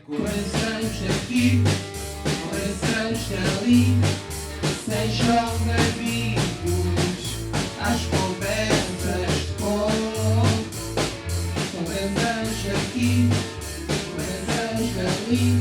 Corações aqui, corações ali, sejam bem-vindos às conversas com corações aqui, corações ali,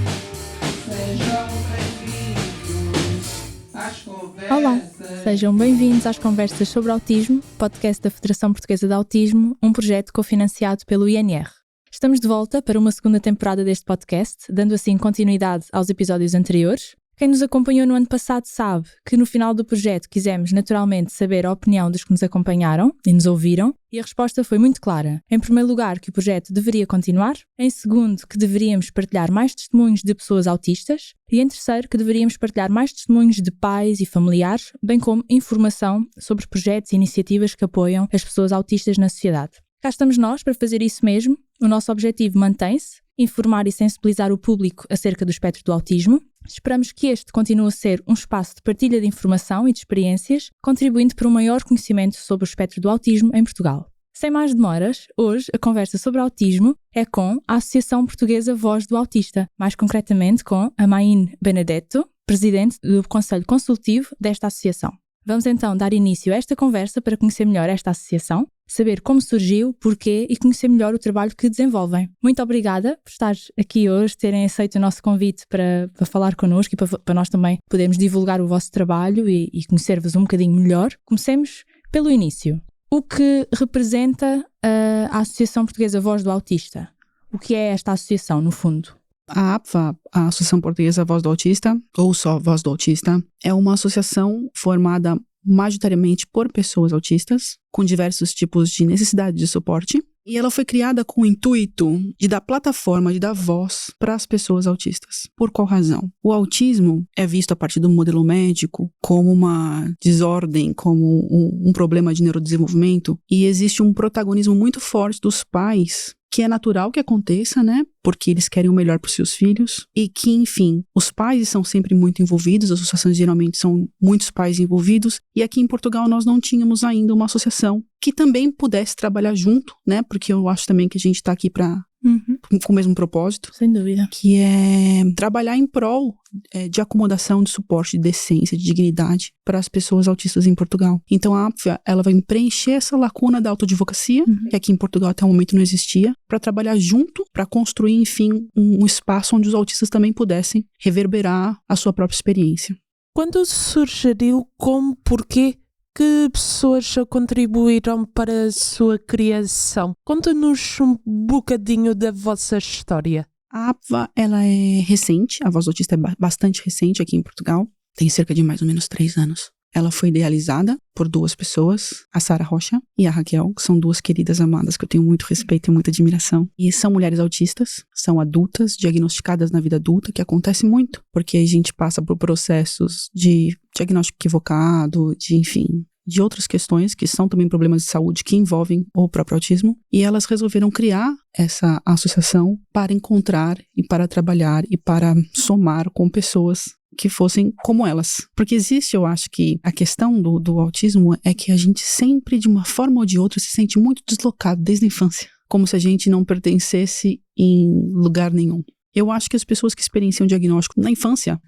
sejam bem-vindos às conversas. Olá, sejam bem-vindos às Conversas sobre Autismo, podcast da Federação Portuguesa de Autismo, um projeto cofinanciado pelo INR. Estamos de volta para uma segunda temporada deste podcast, dando assim continuidade aos episódios anteriores. Quem nos acompanhou no ano passado sabe que no final do projeto quisemos naturalmente saber a opinião dos que nos acompanharam e nos ouviram, e a resposta foi muito clara. Em primeiro lugar, que o projeto deveria continuar. Em segundo, que deveríamos partilhar mais testemunhos de pessoas autistas. E em terceiro, que deveríamos partilhar mais testemunhos de pais e familiares, bem como informação sobre projetos e iniciativas que apoiam as pessoas autistas na sociedade. Cá estamos nós para fazer isso mesmo. O nosso objetivo mantém-se: informar e sensibilizar o público acerca do espectro do autismo. Esperamos que este continue a ser um espaço de partilha de informação e de experiências, contribuindo para um maior conhecimento sobre o espectro do autismo em Portugal. Sem mais demoras, hoje a conversa sobre autismo é com a Associação Portuguesa Voz do Autista, mais concretamente com a Maíne Benedetto, presidente do Conselho Consultivo desta associação. Vamos então dar início a esta conversa para conhecer melhor esta associação, saber como surgiu, porquê e conhecer melhor o trabalho que desenvolvem. Muito obrigada por estar aqui hoje, terem aceito o nosso convite para falar connosco e para nós também podermos divulgar o vosso trabalho e conhecer-vos um bocadinho melhor. Comecemos pelo início. O que representa a Associação Portuguesa Voz do Autista? O que é esta associação, no fundo? A APVA, a Associação Portuguesa Voz do Autista, ou só Voz do Autista, é uma associação formada majoritariamente por pessoas autistas, com diversos tipos de necessidade de suporte, e ela foi criada com o intuito de dar plataforma, de dar voz para as pessoas autistas. Por qual razão? O autismo é visto a partir do modelo médico como uma desordem, como um problema de neurodesenvolvimento, e existe um protagonismo muito forte dos pais, que é natural que aconteça, né? Porque eles querem o melhor para os seus filhos. E que, enfim, os pais são sempre muito envolvidos, as associações geralmente são muitos pais envolvidos. E aqui em Portugal nós não tínhamos ainda uma associação que também pudesse trabalhar junto, né? Porque eu acho também que a gente está aqui com o mesmo propósito. Sem dúvida. Que é trabalhar em prol de acomodação, de suporte, de decência, de dignidade para as pessoas autistas em Portugal. Então a APVA, ela vai preencher essa lacuna da autoadvocacia, que aqui em Portugal até o momento não existia, para trabalhar junto, para construir, enfim, um espaço onde os autistas também pudessem reverberar a sua própria experiência. Quando surgiu, como, porquê? Que pessoas contribuíram para a sua criação? Conta-nos um bocadinho da vossa história. A APVA, ela é recente, a Voz do Autista é bastante recente aqui em Portugal, tem cerca de mais ou menos 3 anos. Ela foi idealizada por 2 pessoas, a Sara Rocha e a Raquel, que são 2 queridas amadas que eu tenho muito respeito e muita admiração. E são mulheres autistas, são adultas, diagnosticadas na vida adulta, que acontece muito, porque a gente passa por processos de diagnóstico equivocado, de outras questões que são também problemas de saúde que envolvem o próprio autismo. E elas resolveram criar essa associação para encontrar e para trabalhar e para somar com pessoas que fossem como elas. Porque existe, eu acho que a questão do autismo é que a gente sempre, de uma forma ou de outra, se sente muito deslocado desde a infância. Como se a gente não pertencesse em lugar nenhum. Eu acho que as pessoas que experienciam o diagnóstico na infância,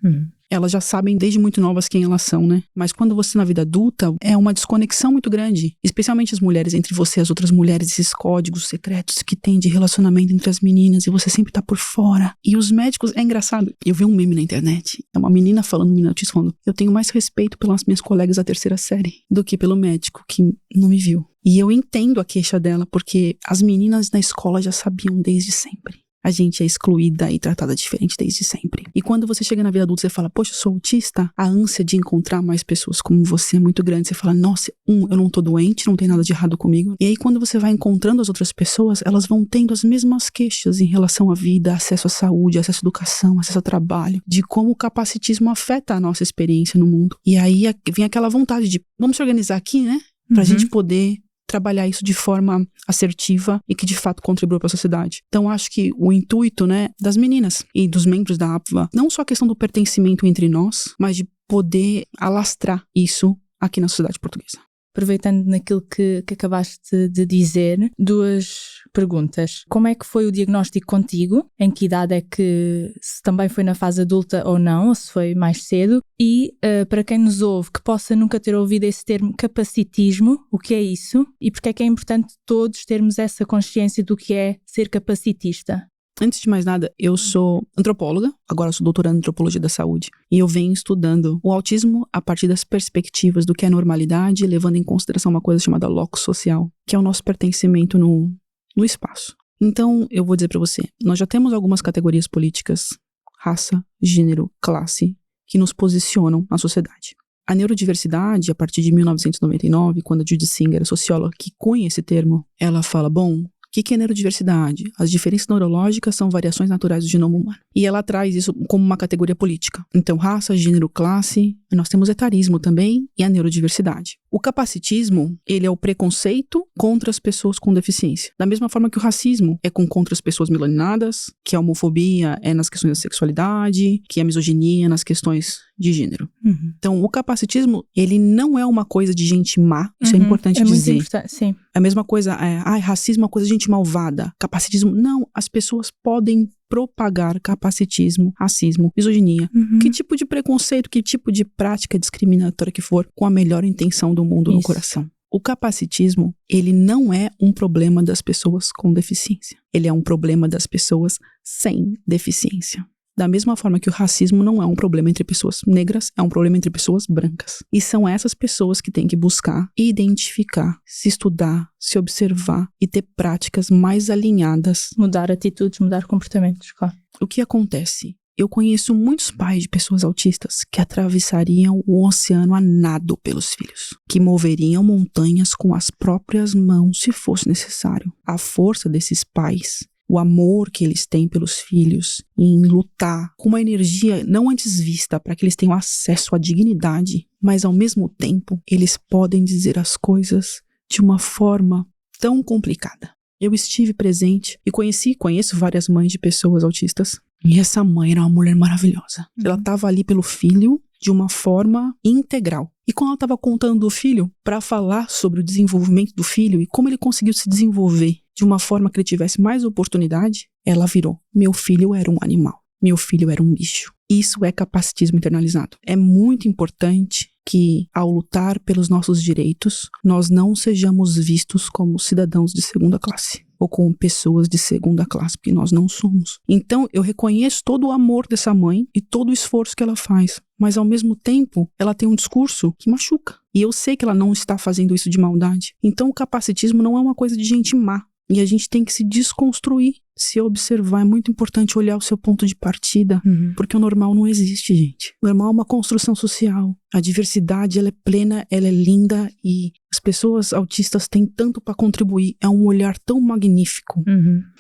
elas já sabem desde muito novas quem elas são, né? Mas quando você na vida adulta, é uma desconexão muito grande. Especialmente as mulheres, entre você e as outras mulheres, esses códigos secretos que tem de relacionamento entre as meninas, e você sempre tá por fora. E os médicos, é engraçado, eu vi um meme na internet, é uma menina autista falando, eu tenho mais respeito pelas minhas colegas da 3ª série do que pelo médico que não me viu. E eu entendo a queixa dela, porque as meninas na escola já sabiam desde sempre. A gente é excluída e tratada diferente desde sempre. E quando você chega na vida adulta, você fala, poxa, eu sou autista, a ânsia de encontrar mais pessoas como você é muito grande. Você fala, nossa, eu não tô doente, não tem nada de errado comigo. E aí quando você vai encontrando as outras pessoas, elas vão tendo as mesmas queixas em relação à vida, acesso à saúde, acesso à educação, acesso ao trabalho, de como o capacitismo afeta a nossa experiência no mundo. E aí vem aquela vontade de, vamos se organizar aqui, né? Pra gente poder trabalhar isso de forma assertiva e que de fato contribua para a sociedade. Então acho que o intuito, né, das meninas e dos membros da APVA, não só a questão do pertencimento entre nós, mas de poder alastrar isso aqui na sociedade portuguesa. aproveitando naquilo que acabaste de dizer, 2 perguntas. Como é que foi o diagnóstico contigo? Em que idade é que, se também foi na fase adulta ou não, ou se foi mais cedo? E para quem nos ouve, que possa nunca ter ouvido esse termo capacitismo, o que é isso? E porque é que é importante todos termos essa consciência do que é ser capacitista? Antes de mais nada, eu sou antropóloga, agora sou doutoranda em antropologia da saúde, e eu venho estudando o autismo a partir das perspectivas do que é normalidade, levando em consideração uma coisa chamada locus social, que é o nosso pertencimento no espaço. Então, eu vou dizer para você, nós já temos algumas categorias políticas, raça, gênero, classe, que nos posicionam na sociedade. A neurodiversidade, a partir de 1999, quando a Judith Singer, a socióloga que cunha esse termo, ela fala, bom, o que é neurodiversidade? As diferenças neurológicas são variações naturais do genoma humano. E ela traz isso como uma categoria política. Então, raça, gênero, classe, nós temos etarismo também e a neurodiversidade. O capacitismo, ele é o preconceito contra as pessoas com deficiência. Da mesma forma que o racismo é contra as pessoas melaninadas, que a homofobia é nas questões da sexualidade, que a misoginia nas questões de gênero. Então, o capacitismo, ele não é uma coisa de gente má, isso é importante dizer. Muito importante, sim. A mesma coisa, racismo é uma coisa de gente malvada. Capacitismo, não, as pessoas podem propagar capacitismo, racismo, misoginia. Que tipo de preconceito, que tipo de prática discriminatória que for, com a melhor intenção do mundo no coração. O capacitismo, ele não é um problema das pessoas com deficiência. Ele é um problema das pessoas sem deficiência. Da mesma forma que o racismo não é um problema entre pessoas negras, é um problema entre pessoas brancas. E são essas pessoas que têm que buscar, identificar, se estudar, se observar e ter práticas mais alinhadas. Mudar atitudes, mudar comportamentos, claro. O que acontece? Eu conheço muitos pais de pessoas autistas que atravessariam o oceano a nado pelos filhos, que moveriam montanhas com as próprias mãos se fosse necessário. A força desses pais, o amor que eles têm pelos filhos, em lutar com uma energia não antes vista para que eles tenham acesso à dignidade, mas ao mesmo tempo eles podem dizer as coisas de uma forma tão complicada. Eu estive presente e conheço várias mães de pessoas autistas, e essa mãe era uma mulher maravilhosa. Ela estava ali pelo filho de uma forma integral. E quando ela estava contando do filho, para falar sobre o desenvolvimento do filho e como ele conseguiu se desenvolver de uma forma que ele tivesse mais oportunidade, ela virou: meu filho era um animal, meu filho era um bicho. Isso é capacitismo internalizado. É muito importante que, ao lutar pelos nossos direitos, nós não sejamos vistos como cidadãos de segunda classe ou como pessoas de segunda classe, porque nós não somos. Então, eu reconheço todo o amor dessa mãe e todo o esforço que ela faz, mas ao mesmo tempo, ela tem um discurso que machuca. E eu sei que ela não está fazendo isso de maldade. Então, o capacitismo não é uma coisa de gente má. E a gente tem que se desconstruir, se observar. É muito importante olhar o seu ponto de partida, porque o normal não existe, gente. O normal é uma construção social. A diversidade, ela é plena, ela é linda e as pessoas autistas têm tanto para contribuir. É um olhar tão magnífico.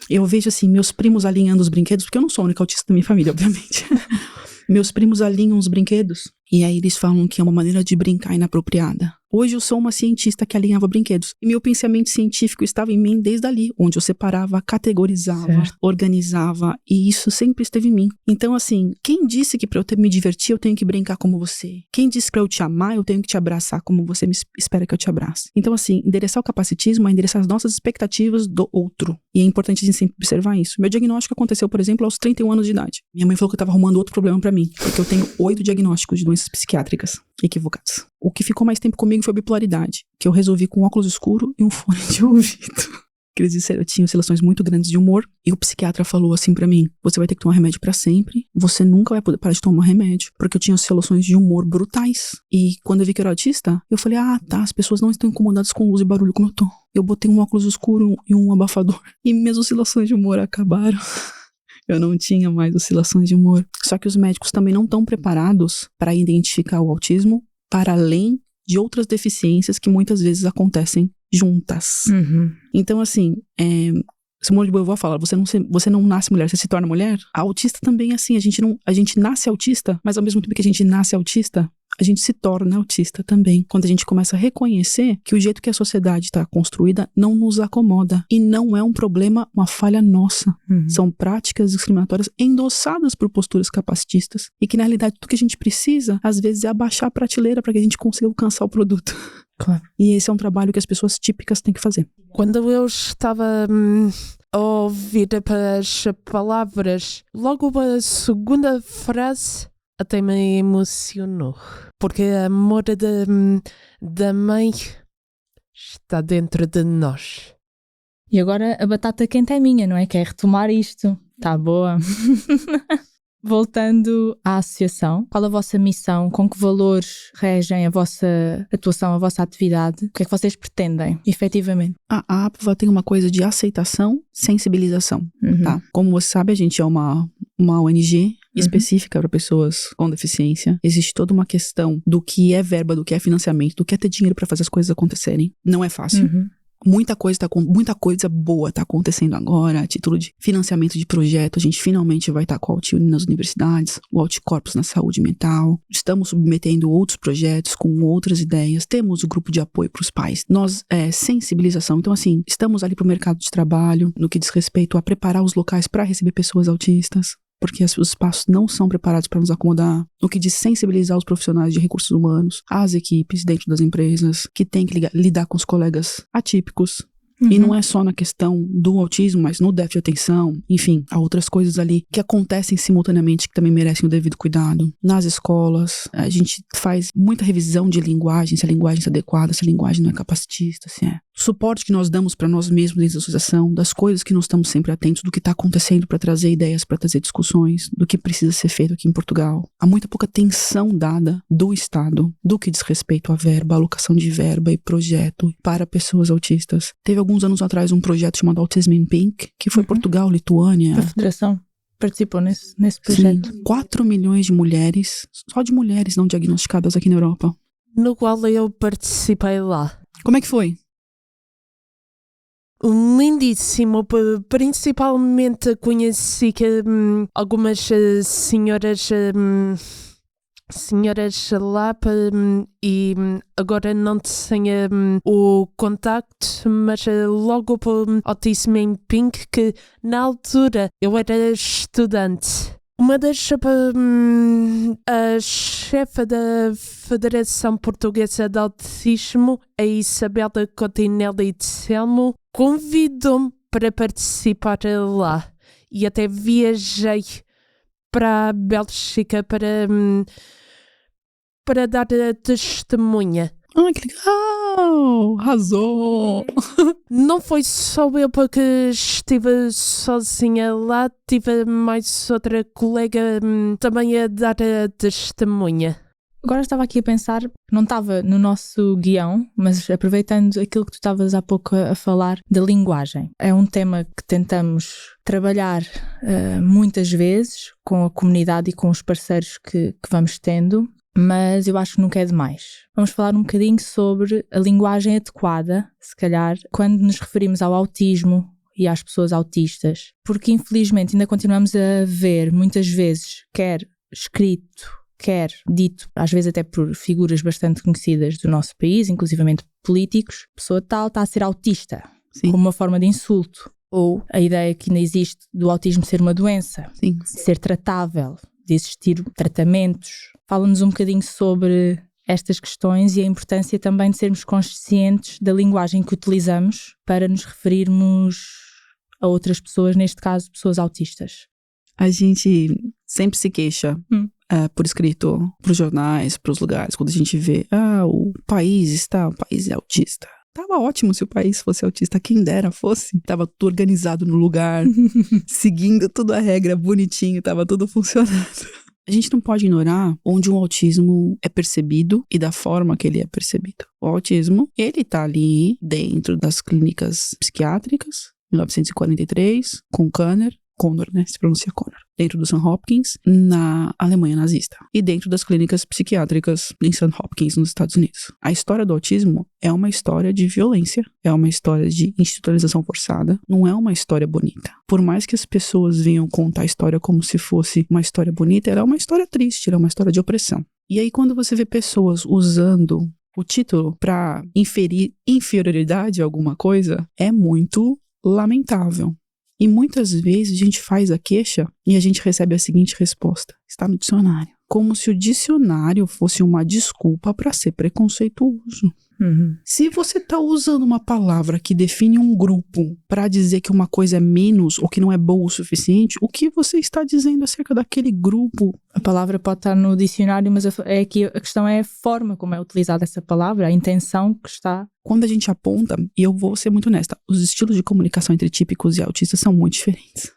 Eu vejo assim, meus primos alinhando os brinquedos, porque eu não sou a única autista da minha família, obviamente. Meus primos alinham os brinquedos e aí eles falam que é uma maneira de brincar inapropriada. Hoje eu sou uma cientista que alinhava brinquedos. E meu pensamento científico estava em mim desde ali, onde eu separava, categorizava, organizava. E isso sempre esteve em mim. Então, assim, quem disse que para eu me divertir eu tenho que brincar como você? Quem disse para eu te amar eu tenho que te abraçar como você me espera que eu te abrace? Então, assim, endereçar o capacitismo é endereçar as nossas expectativas do outro. E é importante a gente sempre observar isso. Meu diagnóstico aconteceu, por exemplo, aos 31 anos de idade. Minha mãe falou que eu estava arrumando outro problema para mim, porque eu tenho 8 diagnósticos de doenças psiquiátricas equivocadas. O que ficou mais tempo comigo foi a bipolaridade, que eu resolvi com um óculos escuro e um fone de ouvido. Eles disseram, eu tinha oscilações muito grandes de humor, e o psiquiatra falou assim pra mim: você vai ter que tomar remédio pra sempre, você nunca vai poder parar de tomar remédio, porque eu tinha oscilações de humor brutais. E quando eu vi que eu era autista, eu falei, as pessoas não estão incomodadas com luz e barulho como eu tô. Eu botei um óculos escuro e um abafador, e minhas oscilações de humor acabaram. Eu não tinha mais oscilações de humor. Só que os médicos também não estão preparados para identificar o autismo para além de outras deficiências que muitas vezes acontecem juntas. Então, assim, Simone de Beauvoir fala, você não nasce mulher, você se torna mulher. A autista também é assim, a gente nasce autista, mas ao mesmo tempo que a gente nasce autista, a gente se torna autista também. Quando a gente começa a reconhecer que o jeito que a sociedade está construída não nos acomoda. E não é um problema, uma falha nossa. São práticas discriminatórias endossadas por posturas capacitistas. E que, na realidade, tudo que a gente precisa, às vezes, é abaixar a prateleira para que a gente consiga alcançar o produto. Claro. E esse é um trabalho que as pessoas típicas têm que fazer. Quando eu estava a ouvir as palavras, logo a segunda frase até me emocionou. Porque a amor da mãe está dentro de nós. E agora a batata quente é minha, não é? Quer retomar isto. Tá boa. Voltando à associação, qual a vossa missão? Com que valores regem a vossa atuação, a vossa atividade? O que é que vocês pretendem, efetivamente? A APVA tem uma coisa de aceitação, sensibilização, tá? Como você sabe, a gente é uma ONG específica para pessoas com deficiência. Existe toda uma questão do que é verba, do que é financiamento, do que é ter dinheiro para fazer as coisas acontecerem. Não é fácil. Muita coisa boa tá acontecendo agora, a título de financiamento de projeto. A gente finalmente vai estar com a Altiune nas universidades, o Alticorpus na saúde mental. Estamos submetendo outros projetos com outras ideias. Temos o grupo de apoio para os pais. Nós, sensibilização. Então, assim, estamos ali pro mercado de trabalho, no que diz respeito a preparar os locais para receber pessoas autistas, porque os espaços não são preparados para nos acomodar. No que diz sensibilizar os profissionais de recursos humanos, as equipes dentro das empresas, que têm que lidar com os colegas atípicos. E não é só na questão do autismo, mas no déficit de atenção, enfim, há outras coisas ali que acontecem simultaneamente que também merecem o devido cuidado. Nas escolas, a gente faz muita revisão de linguagem, se a linguagem é adequada, se a linguagem não é capacitista, se é. Suporte que nós damos para nós mesmos dentro da associação, das coisas que não estamos sempre atentos, do que está acontecendo para trazer ideias, para trazer discussões, do que precisa ser feito aqui em Portugal. Há muita pouca atenção dada do Estado, do que diz respeito à verba, alocação de verba e projeto para pessoas autistas. Teve alguns anos atrás um projeto chamado Autism in Pink, que foi Portugal, Lituânia. A Federação participou nesse projeto. Sim, 4 milhões de mulheres, só de mulheres não diagnosticadas aqui na Europa. No qual eu participei lá. Como é que foi? Lindíssimo, principalmente conheci que algumas senhoras lá e agora não tenho o contacto, mas logo por Autism in Pink, que na altura eu era estudante. Uma das a chefe da Federação Portuguesa de Autismo, a Isabela Continelli de Selmo, convidou-me para participar lá. E até viajei para a Bélgica para dar a testemunha. Ai, que legal! Arrasou! Não foi só eu porque estive sozinha lá, tive mais outra colega também a dar a testemunha. Agora estava aqui a pensar, não estava no nosso guião, mas aproveitando aquilo que tu estavas há pouco a falar da linguagem. É um tema que tentamos trabalhar muitas vezes com a comunidade e com os parceiros que vamos tendo, mas eu acho que nunca é demais. Vamos falar um bocadinho sobre a linguagem adequada, se calhar, quando nos referimos ao autismo e às pessoas autistas, porque infelizmente ainda continuamos a ver muitas vezes, quer escrito, quer dito, às vezes até por figuras bastante conhecidas do nosso país, inclusivamente políticos, pessoa tal está a ser autista, Sim. como uma forma de insulto. Ou a ideia que ainda existe do autismo ser uma doença, Sim. ser tratável, de existir tratamentos. Fala-nos um bocadinho sobre estas questões e a importância também de sermos conscientes da linguagem que utilizamos para nos referirmos a outras pessoas, neste caso, pessoas autistas. A gente sempre se queixa por escrito, para os jornais, para os lugares, quando a gente vê, o país é autista. Tava ótimo se o país fosse autista, quem dera fosse. Tava tudo organizado no lugar, seguindo toda a regra bonitinho, tava tudo funcionando. A gente não pode ignorar onde o autismo é percebido e da forma que ele é percebido. O autismo, ele tá ali dentro das clínicas psiquiátricas, 1943, com Connor, né? Se pronuncia Connor. Dentro do St. Hopkins, na Alemanha nazista. E dentro das clínicas psiquiátricas em St. Hopkins, nos Estados Unidos. A história do autismo é uma história de violência, é uma história de institucionalização forçada, não é uma história bonita. Por mais que as pessoas venham contar a história como se fosse uma história bonita, ela é uma história triste, ela é uma história de opressão. E aí quando você vê pessoas usando o título para inferir inferioridade a alguma coisa, é muito lamentável. E muitas vezes a gente faz a queixa e a gente recebe a seguinte resposta: está no dicionário. como se o dicionário fosse uma desculpa para ser preconceituoso. Se você está usando uma palavra que define um grupo para dizer que uma coisa é menos ou que não é boa o suficiente, o que você está dizendo acerca daquele grupo? A palavra pode estar no dicionário, mas a questão é a forma como é utilizada essa palavra, a intenção que está. Quando a gente aponta, e eu vou ser muito honesta, os estilos de comunicação entre típicos e autistas são muito diferentes.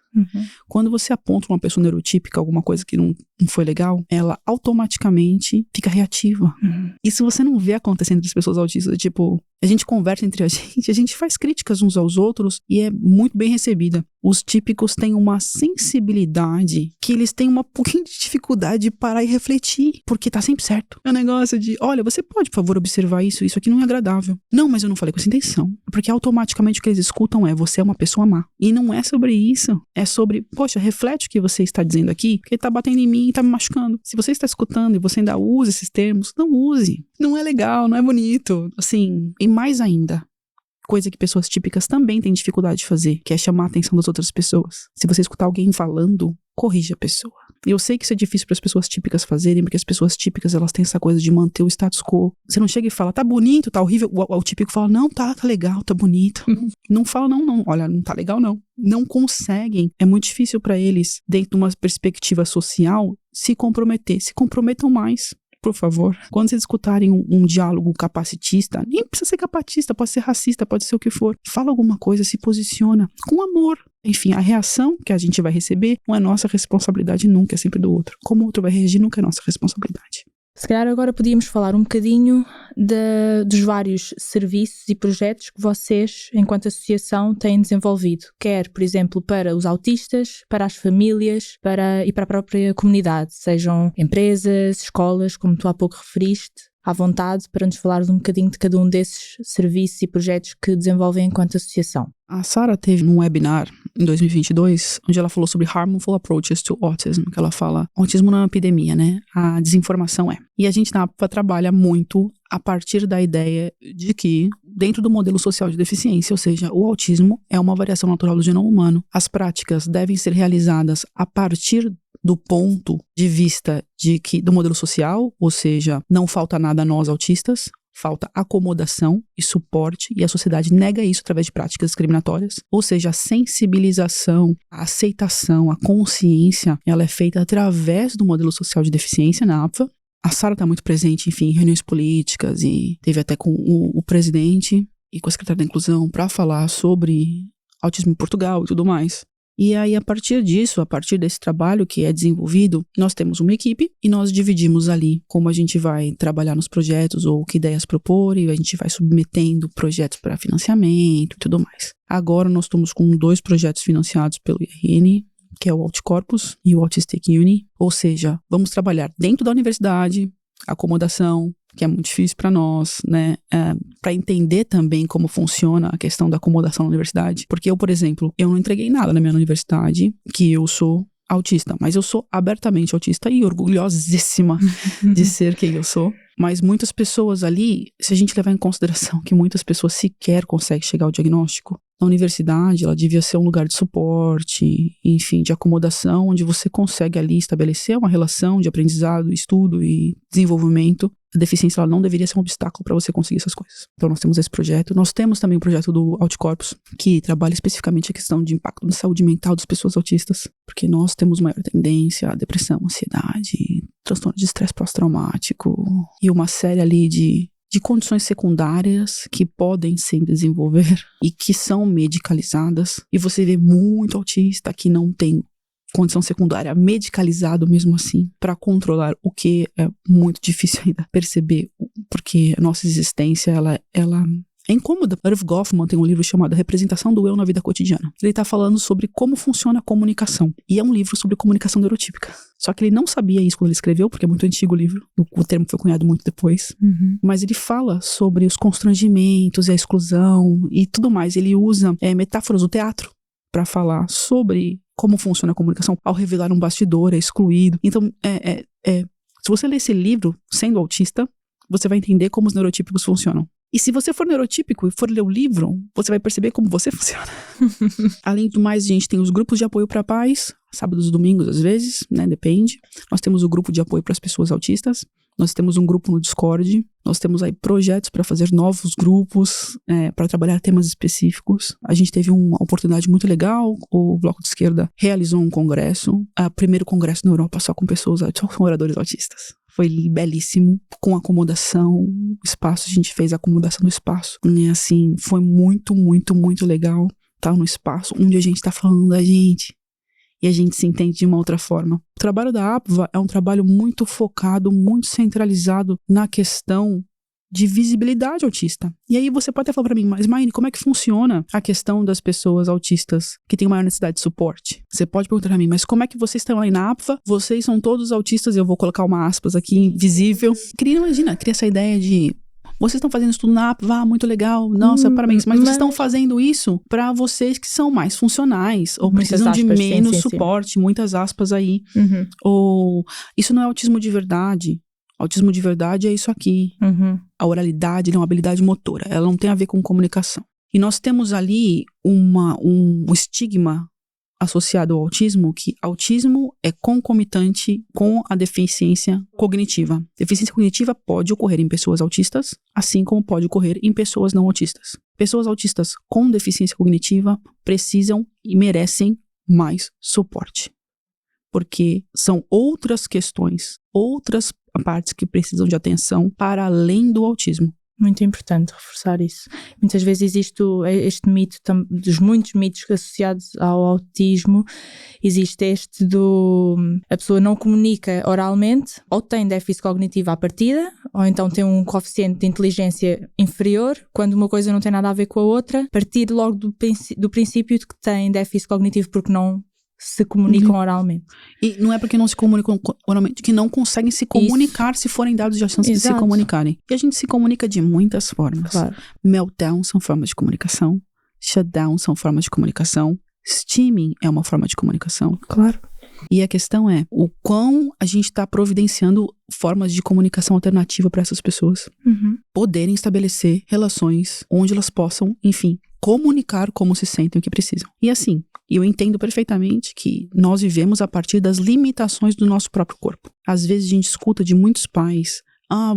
Quando você aponta uma pessoa neurotípica, alguma coisa que não foi legal, ela automaticamente fica reativa. E se você não vê acontecendo entre as pessoas autistas, tipo, a gente conversa entre a gente faz críticas uns aos outros e é muito bem recebida. Os típicos têm uma sensibilidade que eles têm uma pouquinho de dificuldade de parar e refletir, porque tá sempre certo. É um negócio de, olha, você pode, por favor, observar isso aqui não é agradável. Não, mas eu não falei com essa intenção. Porque automaticamente o que eles escutam é, você é uma pessoa má. E não é sobre isso. É sobre, poxa, reflete o que você está dizendo aqui, porque tá batendo em mim e tá me machucando. Se você está escutando e você ainda usa esses termos, não use. Não é legal, não é bonito. Assim, e mais ainda, coisa que pessoas típicas também têm dificuldade de fazer, que é chamar a atenção das outras pessoas. Se você escutar alguém falando, corrija a pessoa. Eu sei que isso é difícil para as pessoas típicas fazerem, porque as pessoas típicas, elas têm essa coisa de manter o status quo. Você não chega e fala, tá bonito, tá horrível. O típico fala, não, tá legal, tá bonito. Não fala, não, olha, não tá legal, não. Não conseguem. É muito difícil para eles, dentro de uma perspectiva social, se comprometer. Se comprometam mais. Por favor, quando vocês escutarem um diálogo capacitista, nem precisa ser capacitista, pode ser racista, pode ser o que for. Fala alguma coisa, se posiciona com amor. Enfim, a reação que a gente vai receber não é nossa responsabilidade nunca, é sempre do outro. Como o outro vai reagir nunca é nossa responsabilidade. Se calhar agora podíamos falar um bocadinho dos vários serviços e projetos que vocês, enquanto associação, têm desenvolvido. Quer, por exemplo, para os autistas, para as famílias e para a própria comunidade, sejam empresas, escolas, como tu há pouco referiste, à vontade para nos falares um bocadinho de cada um desses serviços e projetos que desenvolvem enquanto associação. A Sara teve um webinar em 2022, onde ela falou sobre Harmful Approaches to Autism, que ela fala, autismo não é uma epidemia, né? A desinformação é. E a gente na APA trabalha muito a partir da ideia de que, dentro do modelo social de deficiência, ou seja, o autismo é uma variação natural do genoma humano, as práticas devem ser realizadas a partir do ponto de vista do modelo social, ou seja, não falta nada a nós autistas, falta acomodação e suporte, e a sociedade nega isso através de práticas discriminatórias. Ou seja, a sensibilização, a aceitação, a consciência, ela é feita através do modelo social de deficiência na APFA. A Sara está muito presente, enfim, em reuniões políticas, e teve até com o presidente e com a secretária da Inclusão para falar sobre autismo em Portugal e tudo mais. E aí, a partir disso, a partir desse trabalho que é desenvolvido, nós temos uma equipe e nós dividimos ali como a gente vai trabalhar nos projetos ou que ideias propor, e a gente vai submetendo projetos para financiamento e tudo mais. Agora nós estamos com 2 projetos financiados pelo IRN, que é o Auticorpus e o Autistic Uni, ou seja, vamos trabalhar dentro da universidade, acomodação, que é muito difícil para nós, né, para entender também como funciona a questão da acomodação na universidade, porque eu, por exemplo, eu não entreguei nada na minha universidade, que eu sou autista, mas eu sou abertamente autista e orgulhosíssima de ser quem eu sou. Mas muitas pessoas ali, se a gente levar em consideração que muitas pessoas sequer conseguem chegar ao diagnóstico, a universidade, ela devia ser um lugar de suporte, enfim, de acomodação, onde você consegue ali estabelecer uma relação de aprendizado, estudo e desenvolvimento. A deficiência, ela não deveria ser um obstáculo para você conseguir essas coisas. Então, nós temos esse projeto. Nós temos também o projeto do Auticorpus, que trabalha especificamente a questão de impacto na saúde mental das pessoas autistas, porque nós temos maior tendência à depressão, ansiedade, transtorno de estresse pós-traumático e uma série ali de condições secundárias que podem se desenvolver e que são medicalizadas. E você vê muito autista que não tem condição secundária medicalizado mesmo assim, para controlar, o que é muito difícil ainda perceber, porque a nossa existência, ela é incômoda. Irv Goffman tem um livro chamado Representação do Eu na Vida Cotidiana. Ele está falando sobre como funciona a comunicação. E é um livro sobre comunicação neurotípica. Só que ele não sabia isso quando ele escreveu, porque é muito antigo o livro. O termo foi cunhado muito depois. Mas ele fala sobre os constrangimentos e a exclusão e tudo mais. Ele usa metáforas do teatro para falar sobre como funciona a comunicação. Ao revelar um bastidor, é excluído. Então, se você ler esse livro sendo autista, você vai entender como os neurotípicos funcionam. E se você for neurotípico e for ler o livro, você vai perceber como você funciona. Além do mais, a gente tem os grupos de apoio para pais, sábados e domingos às vezes, né? Depende. Nós temos o grupo de apoio para as pessoas autistas. Nós temos um grupo no Discord. Nós temos aí projetos para fazer novos grupos, para trabalhar temas específicos. A gente teve uma oportunidade muito legal. O Bloco de Esquerda realizou um congresso. O primeiro congresso na Europa só com moradores autistas. Foi belíssimo, com acomodação, espaço, a gente fez a acomodação do espaço. E assim, foi muito, muito, muito legal estar no espaço onde a gente está falando da gente. E a gente se entende de uma outra forma. O trabalho da APVA é um trabalho muito focado, muito centralizado na questão de visibilidade autista. E aí você pode até falar pra mim, mas Maine, como é que funciona a questão das pessoas autistas que têm maior necessidade de suporte? Você pode perguntar pra mim, mas como é que vocês estão aí na APVA? Vocês são todos autistas, eu vou colocar uma aspas aqui, visível. Cria essa ideia de... Vocês estão fazendo estudo na APVA, muito legal, nossa, parabéns. Mas vocês estão fazendo isso pra vocês que são mais funcionais, ou Muitas precisam de aspas, menos sim. suporte, muitas aspas aí. Uhum. Ou isso não é autismo de verdade. Autismo de verdade é isso aqui. Uhum. A oralidade é uma habilidade motora, ela não tem a ver com comunicação. E nós temos ali um estigma associado ao autismo, que autismo é concomitante com a deficiência cognitiva. Deficiência cognitiva pode ocorrer em pessoas autistas, assim como pode ocorrer em pessoas não autistas. Pessoas autistas com deficiência cognitiva precisam e merecem mais suporte. Porque são outras questões, outras partes que precisam de atenção para além do autismo. Muito importante reforçar isso. Muitas vezes existe este mito, dos muitos mitos associados ao autismo, existe este a pessoa não comunica oralmente, ou tem déficit cognitivo à partida, ou então tem um coeficiente de inteligência inferior, quando uma coisa não tem nada a ver com a outra, partir logo do princípio de que tem déficit cognitivo porque não se comunicam oralmente. E não é porque não se comunicam oralmente que não conseguem se comunicar se forem dados de a chance de se comunicarem. E a gente se comunica de muitas formas. Claro. Meltdown são formas de comunicação. Shutdown são formas de comunicação. Steaming é uma forma de comunicação. Claro. E a questão é o quão a gente está providenciando formas de comunicação alternativa para essas pessoas. Uhum. Poderem estabelecer relações onde elas possam, enfim, comunicar como se sentem o que precisam. E assim, eu entendo perfeitamente que nós vivemos a partir das limitações do nosso próprio corpo. Às vezes a gente escuta de muitos pais,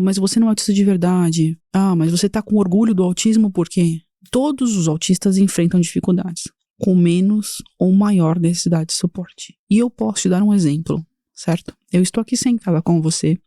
mas você não é autista de verdade. Mas você tá com orgulho do autismo porque todos os autistas enfrentam dificuldades, com menos ou maior necessidade de suporte. E eu posso te dar um exemplo, certo? Eu estou aqui sentada com você,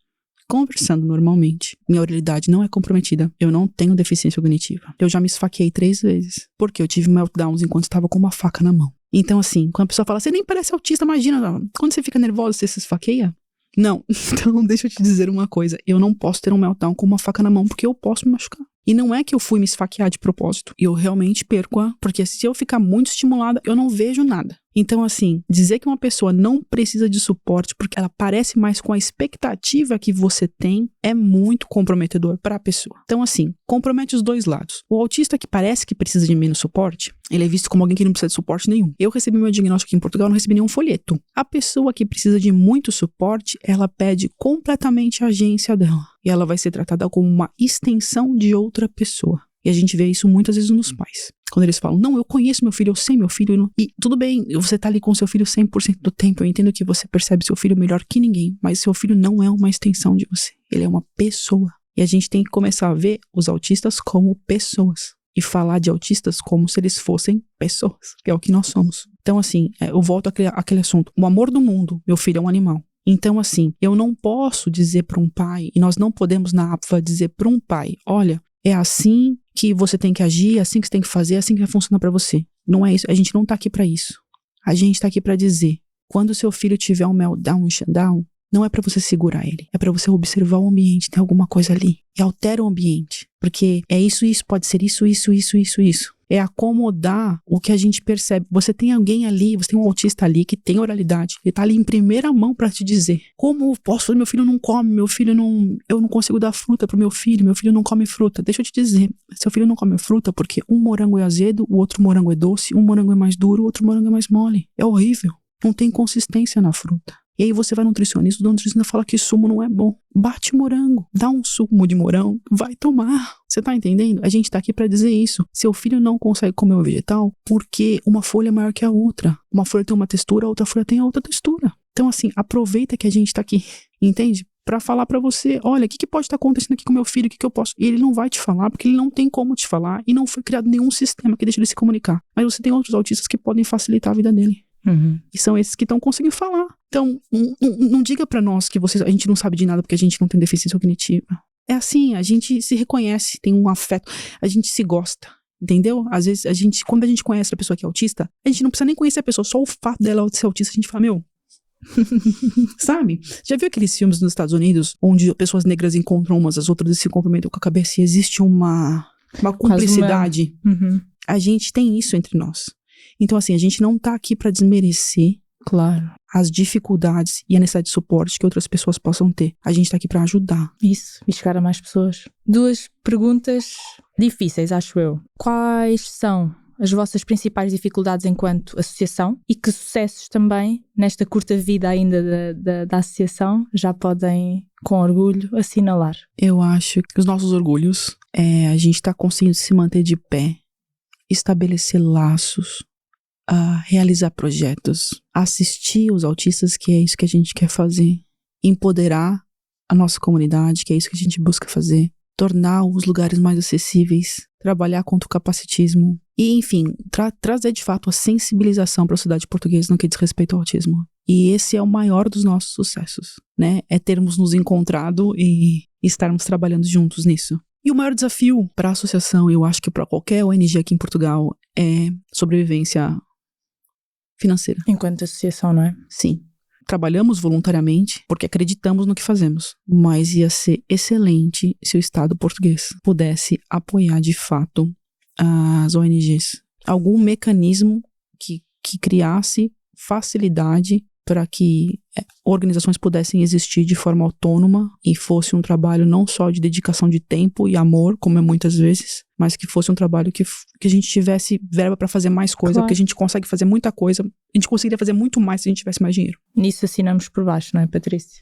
conversando normalmente. Minha oralidade não é comprometida. Eu não tenho deficiência cognitiva. Eu já me esfaqueei 3 vezes, porque eu tive meltdowns enquanto estava com uma faca na mão. Então, assim, quando a pessoa fala, você nem parece autista, imagina, quando você fica nervosa, você se esfaqueia? Não. Então, deixa eu te dizer uma coisa. Eu não posso ter um meltdown com uma faca na mão, porque eu posso me machucar. E não é que eu fui me esfaquear de propósito. Eu realmente perco porque se eu ficar muito estimulada, eu não vejo nada. Então, assim, dizer que uma pessoa não precisa de suporte porque ela parece mais com a expectativa que você tem é muito comprometedor para a pessoa. Então, assim, compromete os dois lados. O autista que parece que precisa de menos suporte, ele é visto como alguém que não precisa de suporte nenhum. Eu recebi meu diagnóstico aqui em Portugal, não recebi nenhum folheto. A pessoa que precisa de muito suporte, ela pede completamente a agência dela. E ela vai ser tratada como uma extensão de outra pessoa. E a gente vê isso muitas vezes nos pais. Quando eles falam, não, eu conheço meu filho, eu sei meu filho. E tudo bem, você tá ali com seu filho 100% do tempo. Eu entendo que você percebe seu filho melhor que ninguém. Mas seu filho não é uma extensão de você. Ele é uma pessoa. E a gente tem que começar a ver os autistas como pessoas. E falar de autistas como se eles fossem pessoas. Que é o que nós somos. Então, assim, eu volto àquele assunto. O amor do mundo, meu filho é um animal. Então, assim, eu não posso dizer para um pai, e nós não podemos na APVA dizer para um pai, olha, é assim que você tem que agir, é assim que você tem que fazer, é assim que vai funcionar para você. Não é isso, a gente não tá aqui para isso. A gente tá aqui para dizer, quando seu filho tiver um meltdown, um shutdown, não é para você segurar ele, é para você observar o ambiente, tem alguma coisa ali, e altera o ambiente, porque é isso, pode ser isso. É acomodar o que a gente percebe. Você tem alguém ali, você tem um autista ali que tem oralidade. Ele tá ali em primeira mão pra te dizer. Como posso? Meu filho não come, eu não consigo dar fruta pro meu filho não come fruta. Deixa eu te dizer, seu filho não come fruta porque um morango é azedo, o outro morango é doce, um morango é mais duro, o outro morango é mais mole. É horrível. Não tem consistência na fruta. E aí você vai no nutricionista, o nutricionista fala que sumo não é bom. Bate morango, dá um sumo de morango, vai tomar. Você tá entendendo? A gente tá aqui pra dizer isso. Seu filho não consegue comer um vegetal porque uma folha é maior que a outra. Uma folha tem uma textura, a outra folha tem a outra textura. Então, assim, aproveita que a gente tá aqui, entende? Pra falar pra você, olha, o que pode estar acontecendo aqui com meu filho, o que eu posso... E ele não vai te falar, porque ele não tem como te falar e não foi criado nenhum sistema que deixe ele se comunicar. Mas você tem outros autistas que podem facilitar a vida dele. E são esses que estão conseguindo falar. Então, não diga pra nós que a gente não sabe de nada porque a gente não tem deficiência cognitiva. É assim, a gente se reconhece, tem um afeto, a gente se gosta, entendeu? Às vezes, quando a gente conhece a pessoa que é autista, a gente não precisa nem conhecer a pessoa, só o fato dela ser autista, a gente fala, meu... Sabe? Já viu aqueles filmes nos Estados Unidos onde pessoas negras encontram umas às outras e se cumprimentam com a cabeça e existe uma cumplicidade? A gente tem isso entre nós. Então, assim, a gente não tá aqui pra desmerecer, Claro. as dificuldades e a necessidade de suporte que outras pessoas possam ter. A gente tá aqui pra ajudar. Isso, e chegar a mais pessoas. 2 perguntas difíceis, acho eu. Quais são as vossas principais dificuldades enquanto associação e que sucessos também, nesta curta vida ainda da associação, já podem, com orgulho, assinalar? Eu acho que os nossos orgulhos é a gente tá conseguindo se manter de pé, estabelecer laços, realizar projetos, assistir os autistas, que é isso que a gente quer fazer, empoderar a nossa comunidade, que é isso que a gente busca fazer, tornar os lugares mais acessíveis, trabalhar contra o capacitismo e, enfim, trazer de fato a sensibilização para a sociedade portuguesa no que diz respeito ao autismo. E esse é o maior dos nossos sucessos, né? É termos nos encontrado e estarmos trabalhando juntos nisso. E o maior desafio para a associação, eu acho que para qualquer ONG aqui em Portugal, é sobrevivência financeira. Enquanto associação, não é? Sim. Trabalhamos voluntariamente porque acreditamos no que fazemos, mas ia ser excelente se o Estado português pudesse apoiar de fato as ONGs. Algum mecanismo que criasse facilidade para que organizações pudessem existir de forma autônoma e fosse um trabalho não só de dedicação de tempo e amor, como é muitas vezes, mas que fosse um trabalho que a gente tivesse verba para fazer mais coisa, Claro. porque a gente consegue fazer muita coisa, a gente conseguiria fazer muito mais se a gente tivesse mais dinheiro. Nisso assinamos por baixo, não é, Patrícia?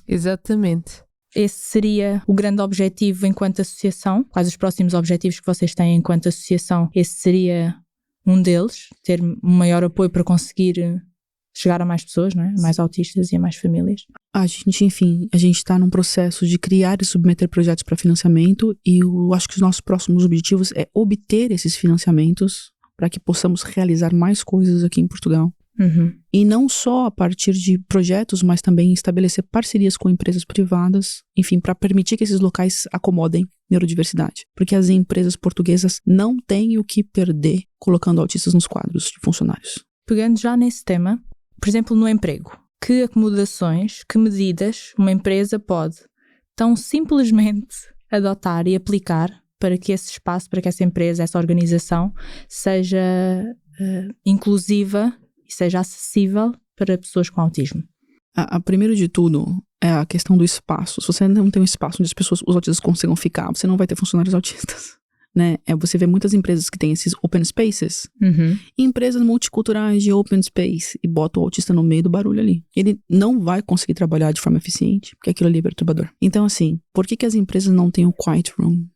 Exatamente. Esse seria o grande objetivo enquanto associação. Quais os próximos objetivos que vocês têm enquanto associação? Esse seria um deles, ter um maior apoio para conseguir chegar a mais pessoas, não é? Mais autistas e a mais famílias. A gente está num processo de criar e submeter projetos para financiamento e eu acho que os nossos próximos objetivos é obter esses financiamentos para que possamos realizar mais coisas aqui em Portugal. E não só a partir de projetos, mas também estabelecer parcerias com empresas privadas, enfim, para permitir que esses locais acomodem neurodiversidade. Porque as empresas portuguesas não têm o que perder colocando autistas nos quadros de funcionários. Pegando já nesse tema, por exemplo, no emprego, que acomodações, que medidas uma empresa pode tão simplesmente adotar e aplicar para que esse espaço, para que essa empresa, essa organização seja inclusiva e seja acessível para pessoas com autismo? Primeiro de tudo, é a questão do espaço. Se você não tem um espaço onde os autistas consigam ficar, você não vai ter funcionários autistas. Né? Você vê muitas empresas que têm esses open spaces, e empresas multiculturais de open space, e bota o autista no meio do barulho ali. Ele não vai conseguir trabalhar de forma eficiente, porque aquilo ali é perturbador. Então, assim, por que as empresas não têm um quiet room?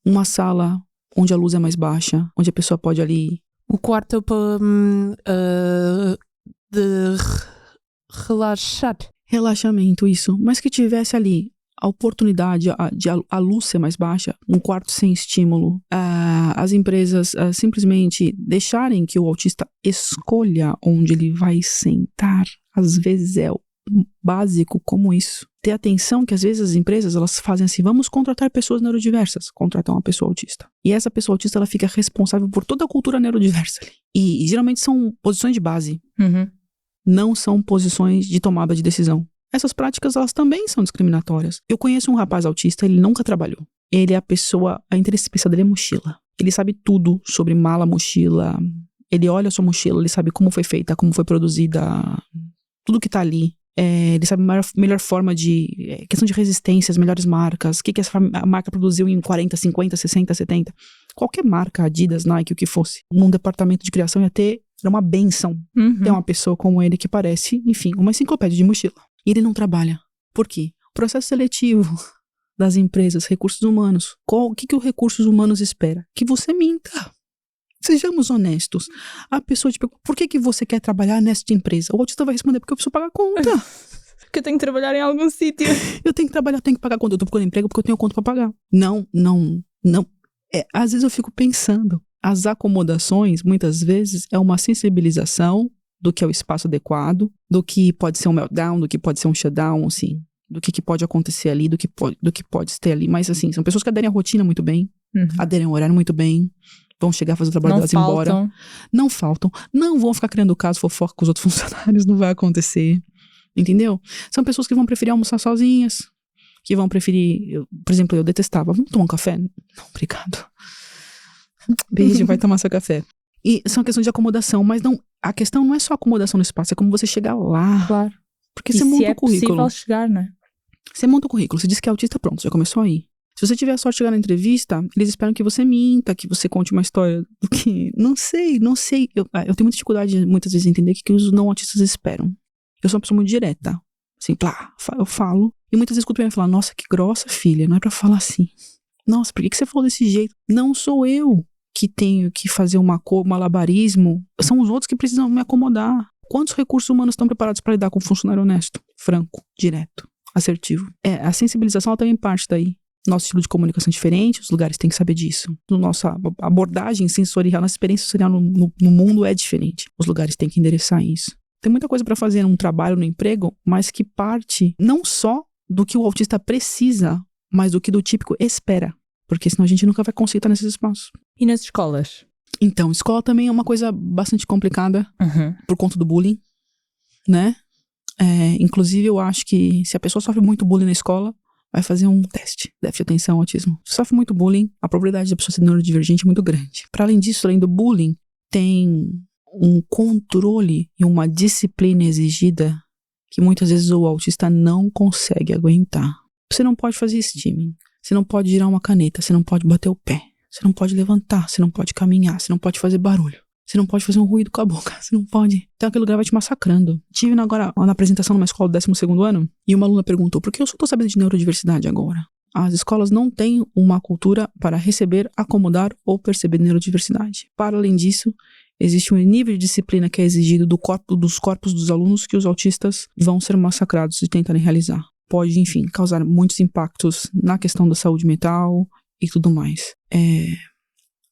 Uma sala onde a luz é mais baixa, onde a pessoa pode ali... O quarto para de relaxar. Relaxamento, isso. Mas que tivesse ali a oportunidade de a luz ser mais baixa, um quarto sem estímulo, as empresas simplesmente deixarem que o autista escolha onde ele vai sentar, às vezes é básico como isso. Ter atenção que às vezes as empresas elas fazem assim, vamos contratar pessoas neurodiversas, contratar uma pessoa autista. E essa pessoa autista ela fica responsável por toda a cultura neurodiversa ali. E geralmente são posições de base, não são posições de tomada de decisão. Essas práticas, elas também são discriminatórias. Eu conheço um rapaz autista, ele nunca trabalhou. Ele é a interesse especial dele é mochila. Ele sabe tudo sobre mala, mochila. Ele olha a sua mochila, ele sabe como foi feita, como foi produzida, tudo que tá ali. Ele sabe a melhor forma de... questão de resistência, as melhores marcas, o que essa marca produziu em 40, 50, 60, 70. Qualquer marca, Adidas, Nike, o que fosse. Num departamento de criação ia ter É uma bênção ter uma pessoa como ele que parece, enfim, uma enciclopédia de mochila. E ele não trabalha. Por quê? O processo seletivo das empresas, recursos humanos. O que o recursos humanos espera? Que você minta. Sejamos honestos. A pessoa te pergunta, por que você quer trabalhar nesta empresa? O autista vai responder, porque eu preciso pagar a conta. Porque eu tenho que trabalhar em algum sítio. Eu tenho que trabalhar, eu tenho que pagar a conta. Eu tô procurando emprego porque eu tenho conta pra pagar. Não. Às vezes eu fico pensando, as acomodações, muitas vezes, é uma sensibilização do que é o espaço adequado, do que pode ser um meltdown, do que pode ser um shutdown, assim, do que pode acontecer ali, do que pode ter ali. Mas, assim, são pessoas que aderem à rotina muito bem, aderem ao horário muito bem, vão chegar a fazer o trabalho delas e ir embora. Não faltam. Não vão ficar criando caso, fofoca com os outros funcionários, não vai acontecer. Entendeu? São pessoas que vão preferir almoçar sozinhas, que vão preferir... por exemplo, eu detestava. Vamos tomar um café? Não, obrigado. Beijo, vai tomar seu café. E são questões de acomodação, mas não, a questão não é só acomodação no espaço, é como você chegar lá. Claro. Porque você monta o currículo. Se é possível chegar, né? Você monta o currículo, você diz que é autista, pronto, já começou aí. Se você tiver a sorte de chegar na entrevista, eles esperam que você minta, que você conte uma história do que... Não sei. Eu tenho muita dificuldade, muitas vezes, em entender o que os não autistas esperam. Eu sou uma pessoa muito direta. Assim, eu falo. E muitas vezes escuto ele falar, nossa, que grossa, filha, não é pra falar assim. Nossa, por que você falou desse jeito? Não sou eu que tenho que fazer um malabarismo. São os outros que precisam me acomodar. Quantos recursos humanos estão preparados para lidar com um funcionário honesto, franco, direto, assertivo? A sensibilização ela também parte daí. Nosso estilo de comunicação é diferente, os lugares têm que saber disso. Nossa abordagem sensorial, nossa experiência sensorial no mundo é diferente. Os lugares têm que endereçar isso. Tem muita coisa para fazer num trabalho, no emprego, mas que parte não só do que o autista precisa, mas do que do típico espera. Porque senão a gente nunca vai conseguir estar nesses espaços. E nas escolas? Então, escola também é uma coisa bastante complicada por conta do bullying, né? Inclusive, eu acho que se a pessoa sofre muito bullying na escola, vai fazer um teste, déficit de atenção, autismo. Se sofre muito bullying, a probabilidade da pessoa ser neurodivergente é muito grande. Para além disso, além do bullying, tem um controle e uma disciplina exigida que muitas vezes o autista não consegue aguentar. Você não pode fazer steaming, você não pode girar uma caneta, você não pode bater o pé, você não pode levantar, você não pode caminhar, você não pode fazer barulho, você não pode fazer um ruído com a boca, você não pode. Então aquele lugar vai te massacrando. Tive agora na apresentação numa escola do 12º ano e uma aluna perguntou, por que eu só tô sabendo de neurodiversidade agora? As escolas não têm uma cultura para receber, acomodar ou perceber neurodiversidade. Para além disso, existe um nível de disciplina que é exigido dos corpos dos alunos que os autistas vão ser massacrados se tentarem realizar. Pode, enfim, causar muitos impactos na questão da saúde mental e tudo mais.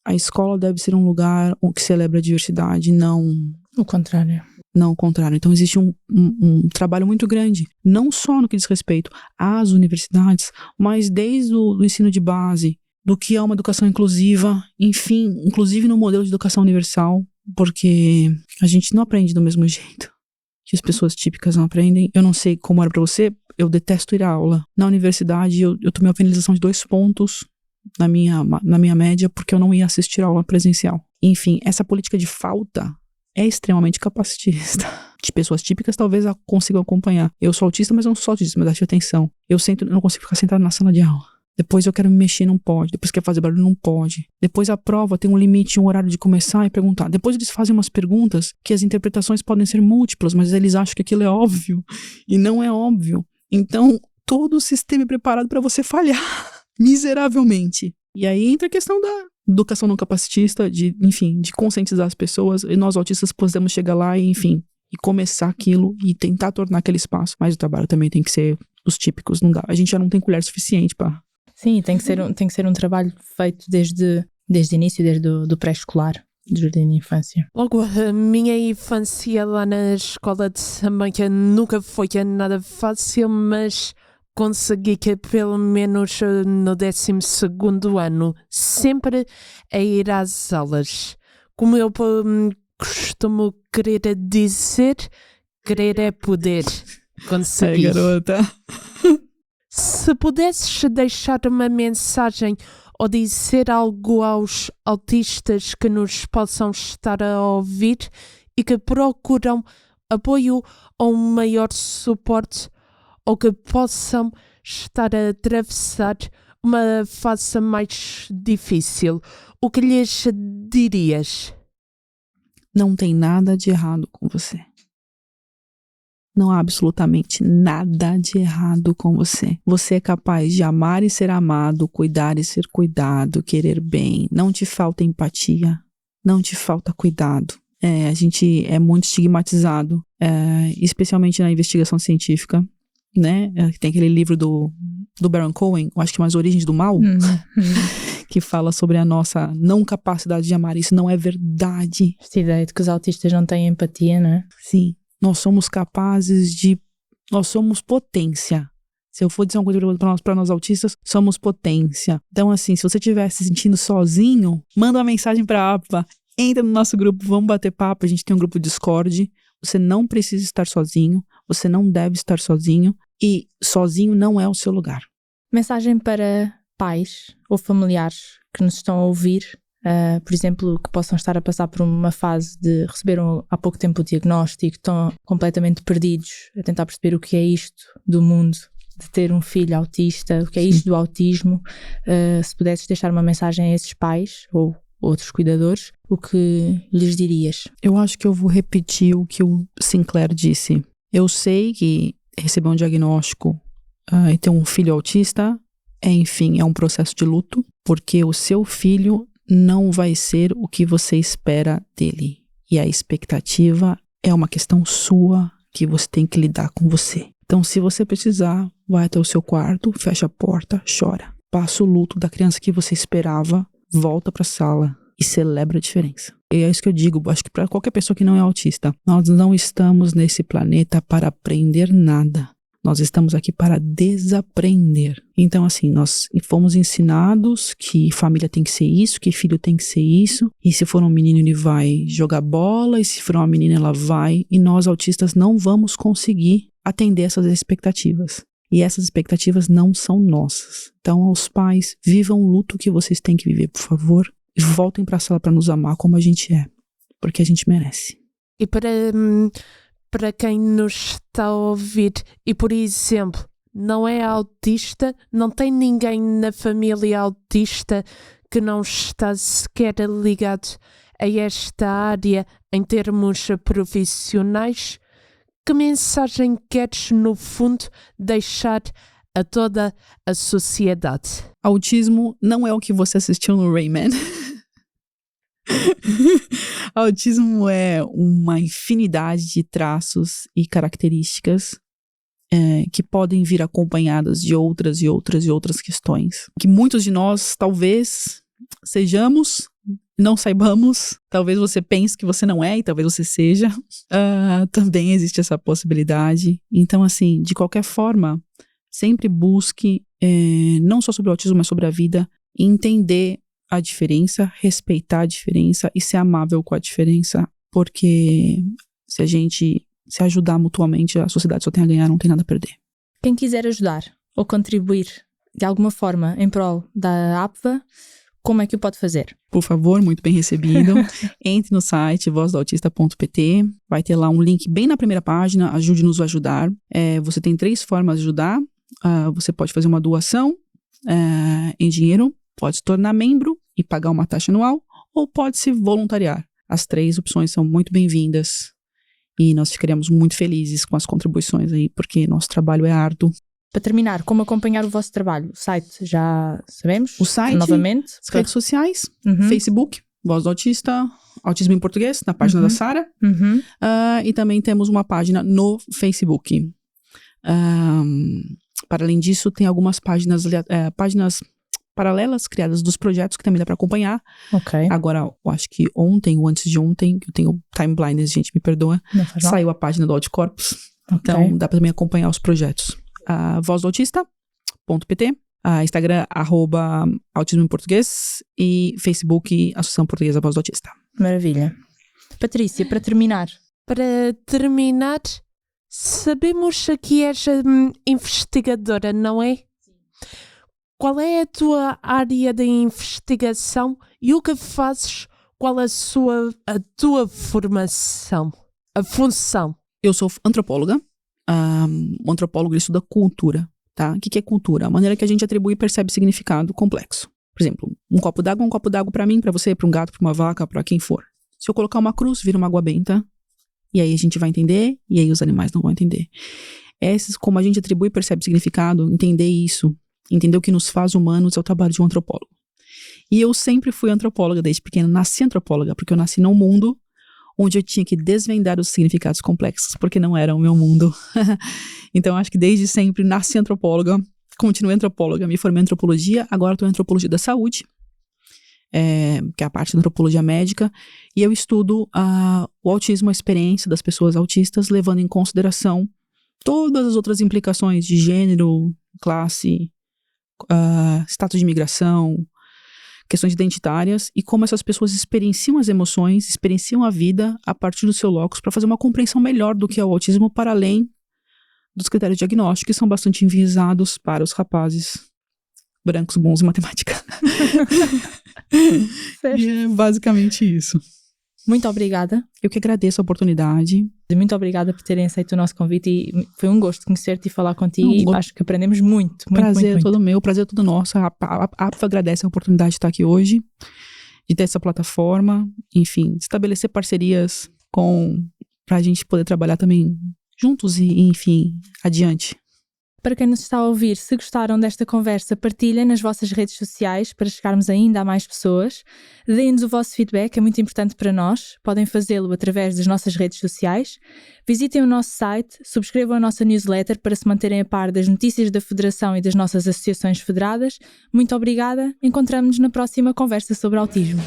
A escola deve ser um lugar que celebra a diversidade, não o contrário. Não o contrário. Então existe um trabalho muito grande, não só no que diz respeito às universidades, mas desde o ensino de base, do que é uma educação inclusiva, enfim, inclusive no modelo de educação universal, porque a gente não aprende do mesmo jeito que as pessoas típicas não aprendem. Eu não sei como era pra você, eu detesto ir à aula. Na universidade, eu tomei uma penalização de 2 pontos na minha média, porque eu não ia assistir a aula presencial. Enfim, essa política de falta é extremamente capacitista. De pessoas típicas, talvez consigam acompanhar. Eu sou autista, mas eu não sou autista, mas deixa atenção. Eu não consigo ficar sentado na sala de aula. Depois eu quero me mexer, não pode. Depois quer fazer barulho, não pode. Depois a prova tem um limite, um horário de começar e perguntar. Depois eles fazem umas perguntas que as interpretações podem ser múltiplas, mas eles acham que aquilo é óbvio. E não é óbvio. Então, todo o sistema é preparado para você falhar miseravelmente. E aí entra a questão da educação não capacitista, de conscientizar as pessoas. E nós autistas podemos chegar lá e, enfim, e começar aquilo e tentar tornar aquele espaço. Mas o trabalho também tem que ser os típicos. Não dá. A gente já não tem colher suficiente para... Sim, tem que ser um trabalho feito desde o início, desde o pré-escolar, do jardim de infância. Logo, a minha infância lá na escola também que nunca foi nada fácil, mas consegui que pelo menos no 12º ano sempre a ir às aulas. Como eu costumo querer dizer, querer é poder. Consegui. garota. Se pudesses deixar uma mensagem ou dizer algo aos autistas que nos possam estar a ouvir e que procuram apoio ou um maior suporte ou que possam estar a atravessar uma fase mais difícil, o que lhes dirias? não tem nada de errado com você. Não há absolutamente nada de errado com você. Você é capaz de amar e ser amado, cuidar e ser cuidado, querer bem. Não te falta empatia, não te falta cuidado. A gente é muito estigmatizado, especialmente na investigação científica, né? Tem aquele livro do Baron Cohen, eu acho que é As Origens do Mal, que fala sobre a nossa não capacidade de amar. Isso não é verdade. Esta ideia de que os autistas não têm empatia, não é? Sim. Nós somos capazes de... Nós somos potência. Se eu for dizer uma coisa para nós autistas, somos potência. Então, assim, se você estiver se sentindo sozinho, manda uma mensagem para a APVA, entra no nosso grupo, vamos bater papo. A gente tem um grupo Discord. Você não precisa estar sozinho. Você não deve estar sozinho. E sozinho não é o seu lugar. Mensagem para pais ou familiares que nos estão a ouvir, por exemplo, que possam estar a passar por uma fase de receberam há pouco tempo o diagnóstico, estão completamente perdidos a tentar perceber o que é isto do mundo, de ter um filho autista, o que é isto do autismo. Se pudesses deixar uma mensagem a esses pais ou outros cuidadores, o que lhes dirias? Eu acho que eu vou repetir o que o Sinclair disse. Eu sei que receber um diagnóstico e ter um filho autista enfim, é um processo de luto, porque o seu filho não vai ser o que você espera dele. E a expectativa é uma questão sua que você tem que lidar com você. Então, se você precisar, vai até o seu quarto, fecha a porta, chora. Passa o luto da criança que você esperava, volta para a sala e celebra a diferença. E é isso que eu digo, acho que para qualquer pessoa que não é autista, nós não estamos nesse planeta para aprender nada. Nós estamos aqui para desaprender. Então, assim, nós fomos ensinados que família tem que ser isso, que filho tem que ser isso. E se for um menino, ele vai jogar bola. E se for uma menina, ela vai. E nós, autistas, não vamos conseguir atender essas expectativas. E essas expectativas não são nossas. Então, aos pais, vivam o luto que vocês têm que viver, por favor. E voltem para a sala para nos amar como a gente é. Porque a gente merece. E para quem nos está a ouvir e, por exemplo, não é autista, não tem ninguém na família autista que não está sequer ligado a esta área em termos profissionais, que mensagem queres, no fundo, deixar a toda a sociedade? Autismo não é o que você assistiu no Rayman. Autismo é uma infinidade de traços e características que podem vir acompanhadas de outras questões. Que muitos de nós talvez sejamos, não saibamos, talvez você pense que você não é e talvez você seja. Também existe essa possibilidade. Então, assim, de qualquer forma, sempre busque, não só sobre o autismo, mas sobre a vida, entender a diferença, respeitar a diferença e ser amável com a diferença, porque se a gente se ajudar mutuamente, a sociedade só tem a ganhar, não tem nada a perder. Quem quiser ajudar ou contribuir de alguma forma em prol da APVA, como é que o pode fazer? Por favor, muito bem recebido. Entre no site vozdoautista.pt, vai ter lá um link bem na primeira página, ajude-nos a ajudar. Você tem 3 formas de ajudar. Você pode fazer uma doação em dinheiro, pode se tornar membro e pagar uma taxa anual, ou pode se voluntariar. As 3 opções são muito bem-vindas e nós ficaremos muito felizes com as contribuições aí, porque nosso trabalho é árduo. Para terminar, como acompanhar o vosso trabalho? O site, já sabemos? O site, novamente. as redes sociais, Uhum. Facebook, Voz do Autista, Autismo em Português, na página da Sara. Uhum. E também temos uma página no Facebook. Para além disso, tem algumas páginas paralelas criadas dos projetos que também dá para acompanhar. Ok. Agora, eu acho que ontem ou antes de ontem, eu tenho time blindness, gente, me perdoa, Não faz mal. saiu a página do Auticorpus. Ok. Então, dá para também acompanhar os projetos. vozdoautista.pt, Instagram, @autismo em português e Facebook, Associação Portuguesa Voz do Autista. Maravilha. Patrícia, para terminar. Para terminar, sabemos que és investigadora, não é? Qual é a tua área de investigação e o que fazes? Qual a tua formação? A função? Eu sou antropóloga. Um antropólogo ele estuda cultura, tá? O que é cultura? A maneira que a gente atribui e percebe significado complexo. Por exemplo, um copo d'água para mim, para você, para um gato, para uma vaca, para quem for. Se eu colocar uma cruz, vira uma água benta. E aí a gente vai entender, e aí os animais não vão entender. Como a gente atribui e percebe significado, entender isso, entender o que nos faz humanos é o trabalho de um antropólogo. E eu sempre fui antropóloga desde pequena, nasci antropóloga, porque eu nasci num mundo onde eu tinha que desvendar os significados complexos, porque não era o meu mundo. Então, acho que desde sempre nasci antropóloga, continuei antropóloga, me formei em antropologia, agora estou em antropologia da saúde, que é a parte da antropologia médica, e eu estudo o autismo, a experiência das pessoas autistas, levando em consideração todas as outras implicações de gênero, classe, status de imigração, questões identitárias, e como essas pessoas experienciam as emoções, experienciam a vida a partir do seu locus para fazer uma compreensão melhor do que é o autismo, para além dos critérios diagnósticos, que são bastante enviesados para os rapazes brancos bons em matemática. E é basicamente isso. Muito obrigada. Eu que agradeço a oportunidade. Muito obrigada por terem aceito o nosso convite e foi um gosto conhecer-te e falar contigo e acho que aprendemos muito. Prazer muito. É todo meu, prazer é todo nosso. A APFA agradece a oportunidade de estar aqui hoje, de ter essa plataforma, enfim, de estabelecer parcerias pra gente poder trabalhar também juntos e, enfim, adiante. Para quem nos está a ouvir, se gostaram desta conversa, partilhem nas vossas redes sociais para chegarmos ainda a mais pessoas. Deem-nos o vosso feedback, é muito importante para nós. Podem fazê-lo através das nossas redes sociais. Visitem o nosso site, subscrevam a nossa newsletter para se manterem a par das notícias da Federação e das nossas associações federadas. Muito obrigada. Encontramos-nos na próxima conversa sobre autismo.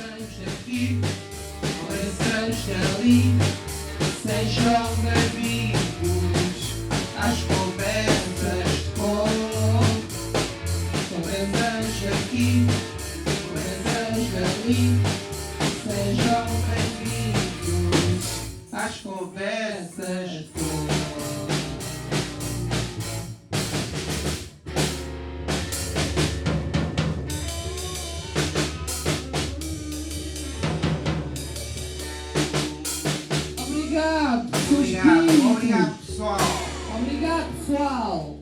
Sejam bem-vindos às conversas conversas aqui, conversas ali. Sejam bem-vindos às conversas Obrigado, pessoal. Obrigado, pessoal. Obrigado, pessoal.